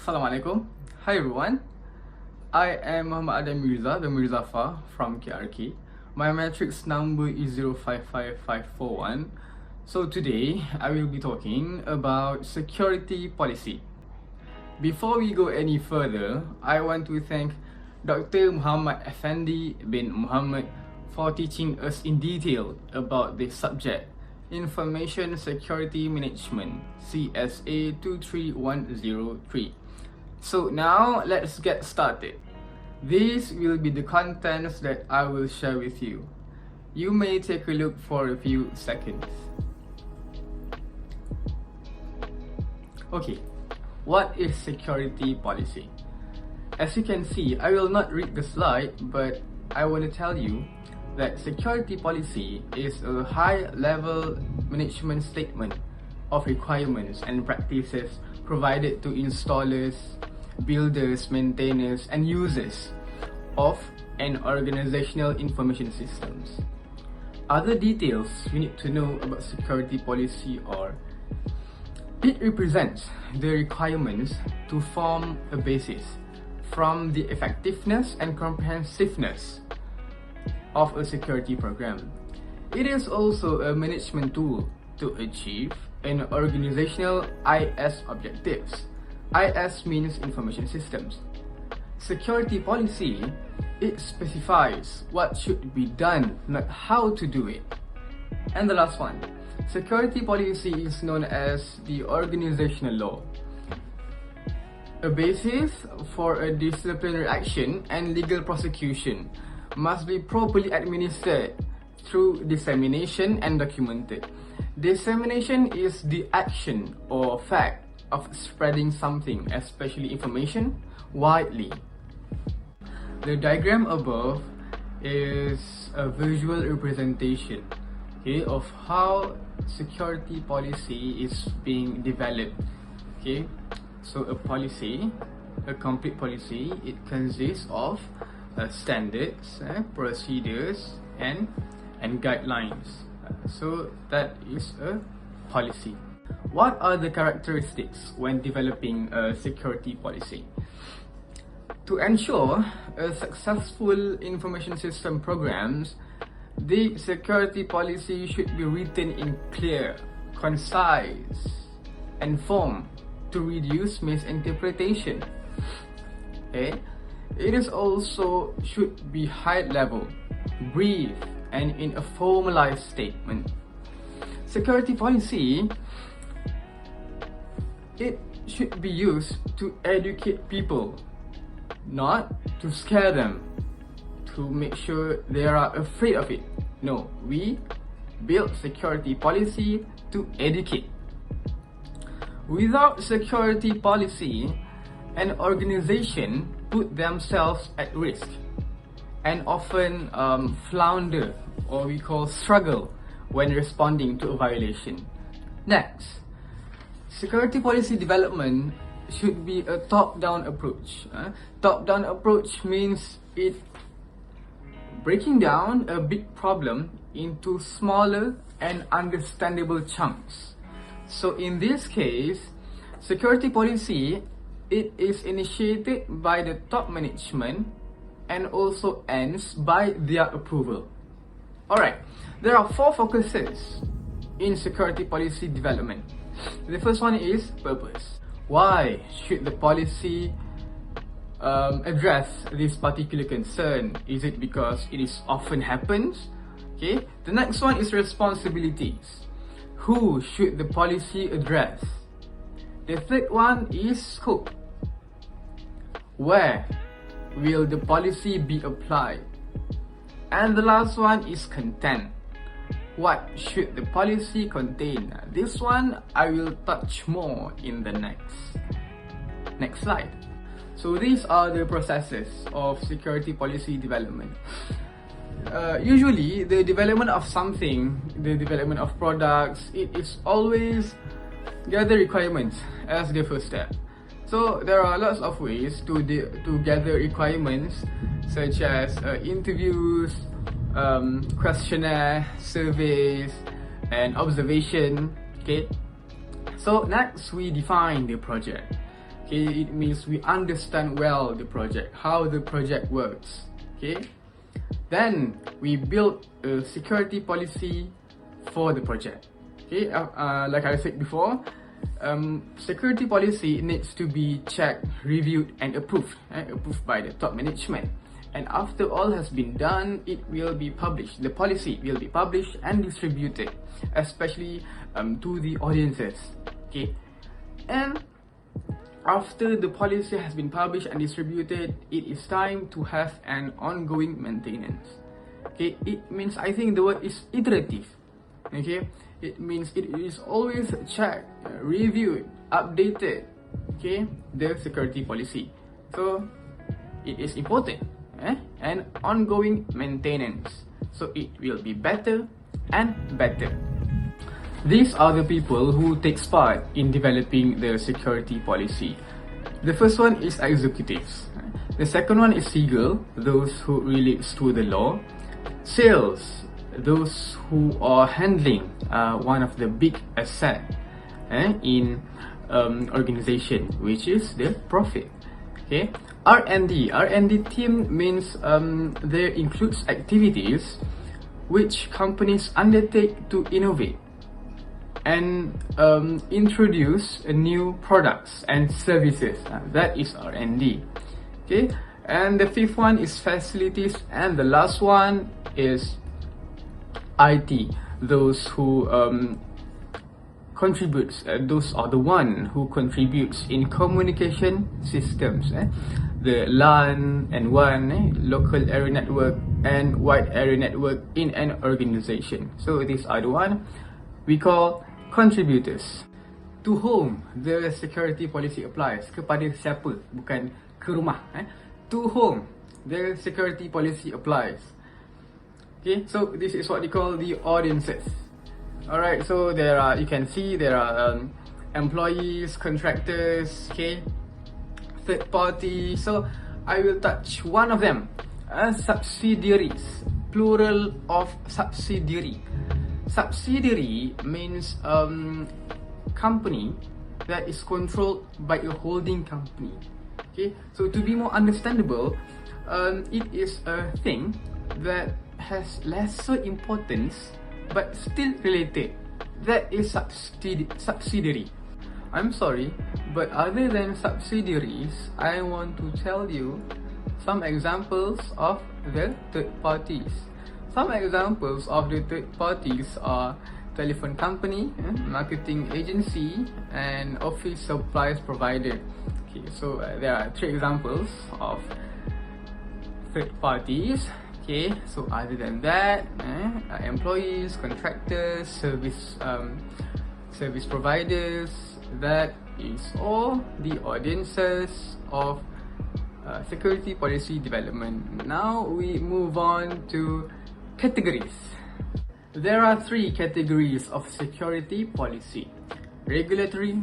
Assalamualaikum. Hi everyone. I am Muhammad Adam Mirza, the Mirzafar from KRK. My matrix number is 055541. So today I will be talking about security policy. Before we go any further, I want to thank Dr. Muhammad Effendi bin Muhammad for teaching us in detail about this subject, Information Security Management, CSA23103. So now let's get started. These will be the contents that I will share with you. You may take a look for a few seconds. Okay, what is security policy? As you can see, I will not read the slide, but I want to tell you that security policy is a high-level management statement of requirements and practices provided to installers, builders, maintainers, and users of an organizational information systems. Other details we need to know about security policy are: it represents the requirements to form a basis from the effectiveness and comprehensiveness of a security program. It is also a management tool to achieve an organizational IS objectives. IS means information systems. Security policy, it specifies what should be done, not how to do it. And the last one, security policy is known as the organizational law, a basis for a disciplinary action and legal prosecution must be properly administered through dissemination and documented. Dissemination is the action or fact of spreading something, especially information, widely. The diagram above is a visual representation, okay, of how security policy is being developed. Okay, so a policy, a complete policy, it consists of standards, procedures, and guidelines. So that is a policy. What are the characteristics when developing a security policy? To ensure a successful information system programs, the security policy should be written in clear, concise, and form to reduce misinterpretation. Okay? It is also should be high level, brief, and in a formalized statement. Security policy, it should be used to educate people, not to scare them, to make sure they are afraid of it. No, we build security policy to educate. Without security policy, an organization put themselves at risk and often flounder, or we call struggle, when responding to a violation. Next, security policy development should be a top-down approach. Top-down approach means it breaking down a big problem into smaller and understandable chunks. So in this case, security policy, it is initiated by the top management and also ends by their approval. Alright, there are 4 focuses in security policy development. The first one is purpose. Why should the policy address this particular concern? Is it because it is often happens? Okay. The next one is responsibilities. Who should the policy address? The third one is scope. Where will the policy be applied? And the last one is content. What should the policy contain? This one I will touch more in the next slide. So these are the processes of security policy development. Usually the development of something, the development of products, it is always gather requirements as the first step. So there are lots of ways to gather requirements, such as interviews, questionnaire, surveys, and observation. Okay, so next we define the project. Okay, it means we understand well the project, how the project works. Okay, then we build a security policy for the project. Okay, like I said before, security policy needs to be checked, reviewed and approved by the top management. And after all has been done, it will be published. The policy will be published and distributed, especially to the audiences. Okay, and after the policy has been published and distributed, it is time to have an ongoing maintenance. Okay, it means, I think the word is iterative. Okay, it means it is always checked, reviewed, updated. Okay, the security policy. So it is important, and ongoing maintenance. So it will be better and better. These are the people who takes part in developing the security policy. The first one is executives. The second one is legal, those who relates to the law. Sales, those who are handling one of the big asset in organization, which is the profit. Okay, R&D team means there includes activities which companies undertake to innovate and introduce new products and services. That is R&D. Okay, and the fifth one is facilities, and the last one is IT, those who contributes, those are the one who contributes in communication systems, the LAN and WAN, local area network and wide area network in an organization. So these are the one we call contributors. To whom the security policy applies? Kepada siapa, bukan ke rumah. To whom the security policy applies? Okay, so this is what they call the audiences. Alright, so there are, you can see there are employees, contractors, okay, third party. So I will touch one of them, subsidiaries, plural of subsidiary. Subsidiary means company that is controlled by a holding company. Okay, so to be more understandable, it is a thing that has lesser importance but still related. That is subsidiary. I'm sorry, but other than subsidiaries, I want to tell you some examples of the third parties. Some examples of the third parties are telephone company, marketing agency, and office supplies provider. Okay, so there are three examples of third parties. Okay, so other than that, employees, contractors, service providers, that is all the audiences of security policy development. Now we move on to categories. There are three categories of security policy: regulatory,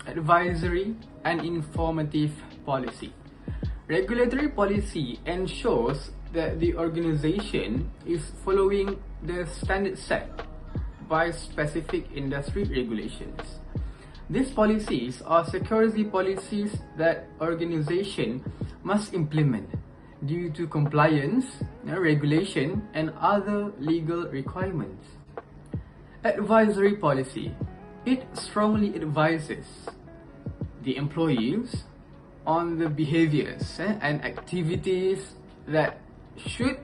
advisory, and informative policy. Regulatory policy ensures that the organization is following the standard set by specific industry regulations. These policies are security policies that organization must implement due to compliance, regulation, and other legal requirements. Advisory policy. It strongly advises the employees on the behaviors and activities that should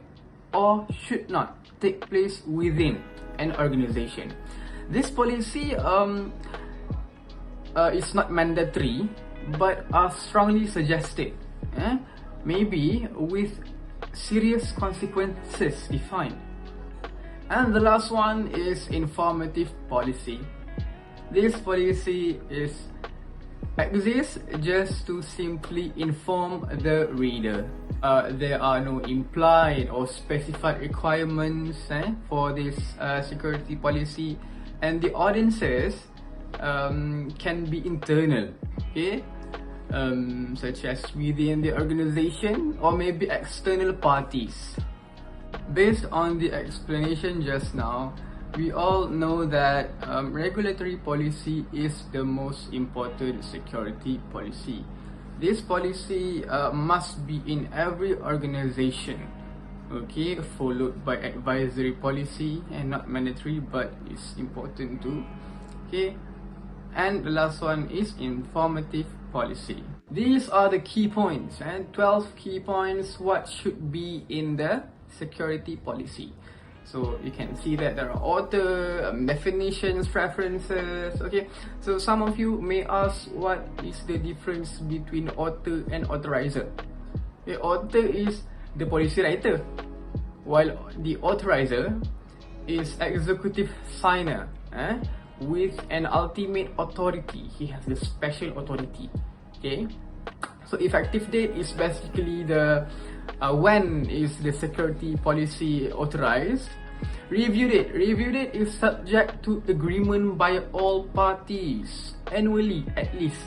or should not take place within an organization. This policy is not mandatory but are strongly suggested, maybe with serious consequences defined. And the last one is informative policy. This policy exists just to simply inform the reader. There are no implied or specified requirements for this security policy, and the audiences can be internal, okay, such as within the organization or maybe external parties. Based on the explanation just now, we all know that regulatory policy is the most important security policy. This policy must be in every organization, okay, followed by advisory policy, and not mandatory but it's important too, okay. And the last one is informative policy. These are the key points, and 12 key points what should be in the security policy. So you can see that there are author, definitions, preferences, okay. So some of you may ask, what is the difference between author and authorizer? The author is the policy writer, while the authorizer is executive signer, with an ultimate authority. He has the special authority, okay. So effective date is basically the when is the security policy authorized. Review date is subject to agreement by all parties annually at least.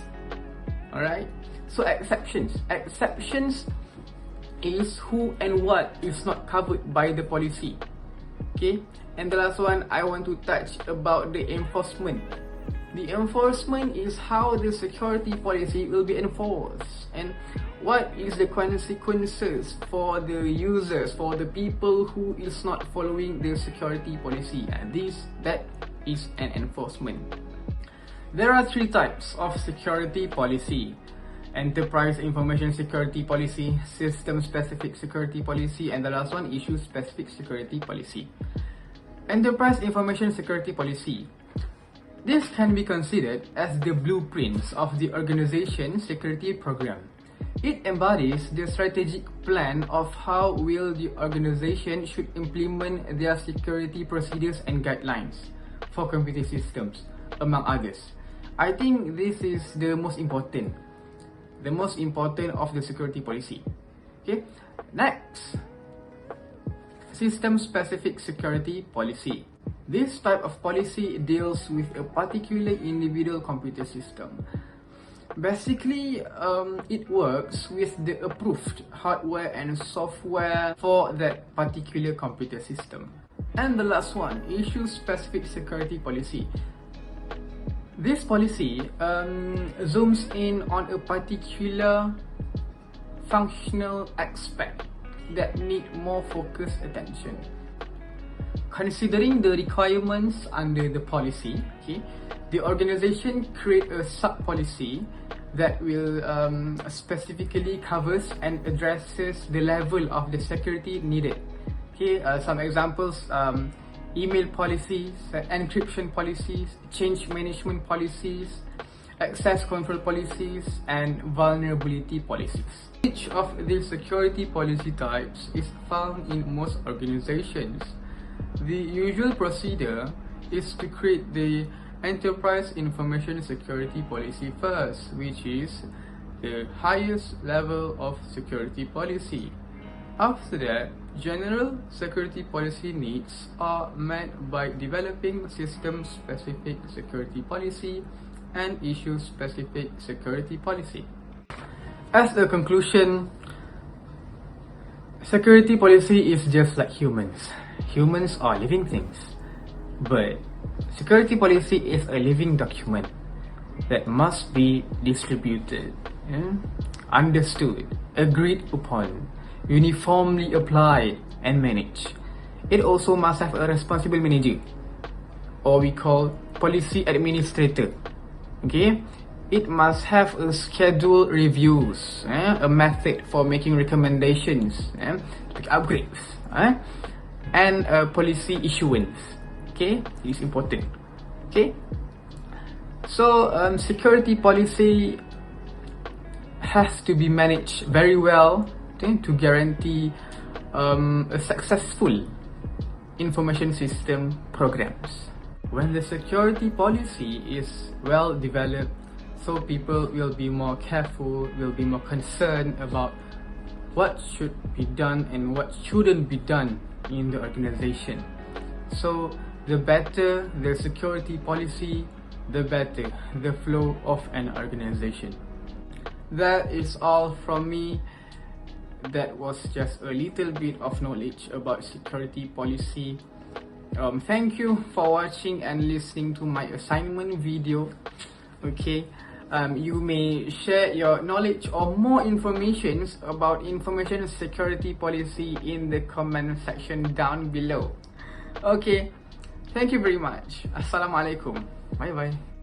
Alright, so exceptions is who and what is not covered by the policy, okay. And the last one I want to touch about the enforcement. The enforcement is how the security policy will be enforced, and what is the consequences for the users, for the people who is not following the security policy, and that is an enforcement. There are 3 types of security policy: enterprise information security policy, system specific security policy, and the last one, issue specific security policy. Enterprise information security policy. This can be considered as the blueprints of the organization's security program. It embodies the strategic plan of how will the organization should implement their security procedures and guidelines for computer systems, among others. I think this is the most important of the security policy. Okay, next, system-specific security policy. This type of policy deals with a particular individual computer system. Basically, it works with the approved hardware and software for that particular computer system. And the last one, issue-specific security policy. This policy zooms in on a particular functional aspect that need more focused attention. Considering the requirements under the policy, okay, the organization create a sub-policy that will specifically covers and addresses the level of the security needed. Okay, some examples: email policies, encryption policies, change management policies, access control policies, and vulnerability policies. Each of these security policy types is found in most organizations. The usual procedure is to create the enterprise information security policy first, which is the highest level of security policy. After that, general security policy needs are met by developing system-specific security policy and issue-specific security policy. As a conclusion, security policy is just like humans. Humans are living things, but security policy is a living document that must be distributed, understood, agreed upon, uniformly applied, and managed. It also must have a responsible manager, or we call policy administrator. Okay, it must have a scheduled reviews, a method for making recommendations, like upgrades, and policy issuance. Okay, it's important. Okay, so security policy has to be managed very well, okay, to guarantee a successful information system programs. When the security policy is well developed, so people will be more careful, will be more concerned about what should be done and what shouldn't be done in the organization. So the better the security policy, the better the flow of an organization. That is all from me. That was just a little bit of knowledge about security policy. Thank you for watching and listening to my assignment video. Okay, You may share your knowledge or more information about information security policy in the comment section down below. Okay, thank you very much. Assalamualaikum. Bye bye.